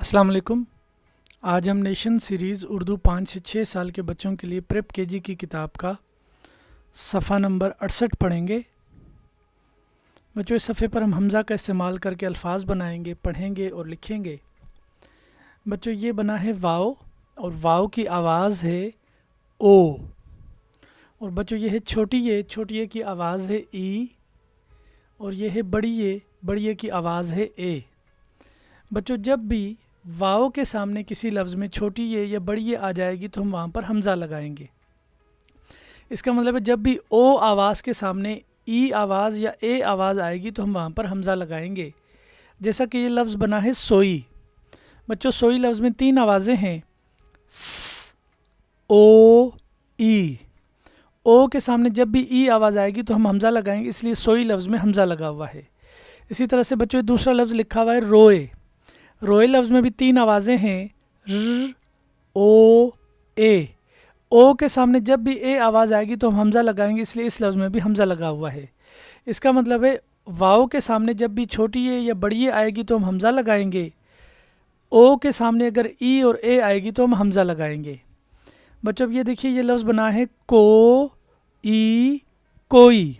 अस्सलाम वालेकुम। आज हम नेशन सीरीज़ उर्दू 5 से 6 साल के बच्चों के लिए प्रेप केजी की किताब का सफ़ा नंबर 68 पढ़ेंगे। बच्चों, इस सफ़े पर हम हमज़ा का इस्तेमाल करके अल्फाज बनाएंगे, पढ़ेंगे और लिखेंगे। बच्चों, ये बना है वाव और वाव की आवाज़ है ओ। और बच्चों, ये है छोटी ए की आवाज़ है ई। और ये है बड़ी ए की आवाज़ है ए। बच्चों, जब भी वाव के सामने किसी लफ्ज़ में छोटी ए या बड़ी ए आ जाएगी तो हम वहाँ पर हमज़ा लगाएंगे। इसका मतलब है जब भी ओ आवाज़ के सामने ई आवाज़ या ए आवाज़ आएगी तो हम वहाँ पर हमज़ा लगाएंगे। जैसा कि ये लफ्ज़ बना है सोई। बच्चों, सोई लफ्ज़ में 3 आवाज़ें हैं, स, ओ, ई। ओ के सामने जब भी ई आवाज़ आएगी तो हम हमज़ा लगाएंगे, इसलिए सोई लफ्ज़ में हमज़ा लगा हुआ है। इसी तरह से बच्चों, दूसरा लफ्ज़ लिखा हुआ है रोए। रोए लफ्ज़ में भी 3 आवाज़ें हैं, र, ओ, ए। ओ के सामने जब भी ए आवाज़ आएगी तो हम हमज़ा लगाएंगे, इसलिए इस लफ्ज़ में भी हमज़ा लगा हुआ है। इसका मतलब है वाव के सामने जब भी छोटी ए या बड़ी ए आएगी तो हम हमज़ा लगाएंगे। ओ के सामने अगर ई और ए आएगी तो हम हमज़ा लगाएंगे। बच्चों, अब ये देखिए, ये लफ्ज़ बना है को, ई, कोई।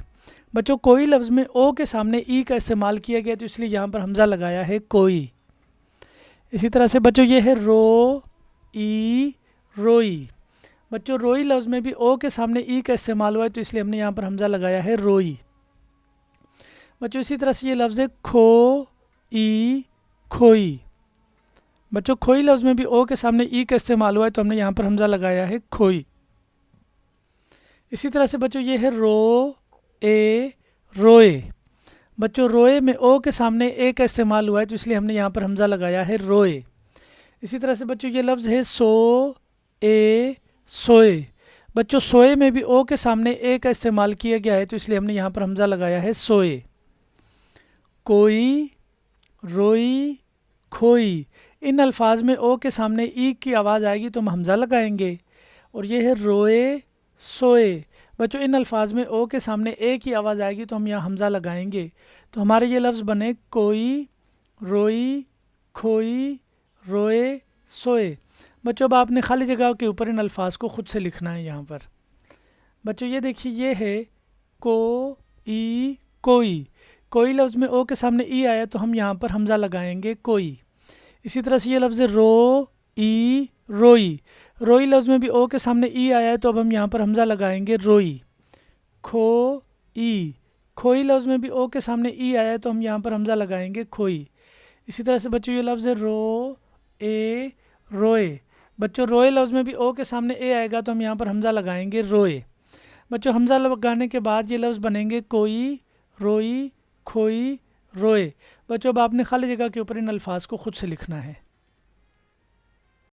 बच्चों, कोई लफ्ज़ में ओ के सामने ई का इस्तेमाल किया गया तो इसलिए यहाँ पर हमज़ा लगाया है कोई। इसी तरह से बच्चों, ये है रो, ई, रोई। बच्चों, रोई लफ्ज़ में भी ओ के सामने ई का इस्तेमाल हुआ है तो इसलिए हमने यहाँ पर हमज़ा लगाया है रोई। बच्चों, इसी तरह से ये लफ्ज़ है खो, ई, खोई। बच्चों, खोई लफ्ज़ में भी ओ के सामने ई का इस्तेमाल हुआ है तो हमने यहाँ पर हमज़ा लगाया है खोई। इसी तरह से बच्चों, ये है रो, ए, रोए। बच्चों, रोए में ओ के सामने ए का इस्तेमाल हुआ है तो इसलिए हमने यहाँ पर हमज़ा लगाया है रोए। इसी तरह से बच्चों, ये लफ्ज़ है सो, ए, सोए। बच्चों, सोए में भी ओ के सामने ए का इस्तेमाल किया गया है तो इसलिए हमने यहाँ पर हमज़ा लगाया है सोए। कोई, रोई, खोई। इन अल्फाज में ओ के सामने ई की आवाज़ आएगी तो हम हमज़ा लगाएंगे। और ये है रोए, सोए। बच्चों, इन अल्फाज में ओ के सामने ए की आवाज़ आएगी तो हम यहाँ हमज़ा लगाएंगे। तो हमारे ये लफ्ज़ बने कोई, रोई, खोई, रोए, सोए। बच्चों, अब आपने खाली जगह के ऊपर इन अल्फाज को ख़ुद से लिखना है यहाँ पर। बच्चों, ये देखिए, ये है को, ई, कोई। कोई लफ्ज़ में ओ के सामने ई आया तो हम यहाँ पर हमज़ा लगाएंगे कोई। इसी तरह से ये लफ्ज़ रो, ई, रोई। रोई लफ्ज़ में भी ओ के सामने ई आया है तो अब हम यहाँ पर हमज़ा लगाएंगे रोई। खो, ई। खोई लफ्ज़ में भी ओ के सामने ई आया है तो हम यहाँ पर हमज़ा लगाएंगे खोई। इसी तरह से बच्चों, ये लफ्ज़ रो, ए, रोए। बच्चों, रोए लफ्ज़ में भी ओ के सामने ए आएगा तो हम यहाँ पर हमज़ा लगाएंगे रोए। बच्चों, हमज़ा लगाने के बाद ये लफ्ज़ बनेंगे कोई, रोई, खोई, रोए। बच्चों, अब आपने खाली जगह के ऊपर इन अल्फाज को ख़ुद से लिखना है।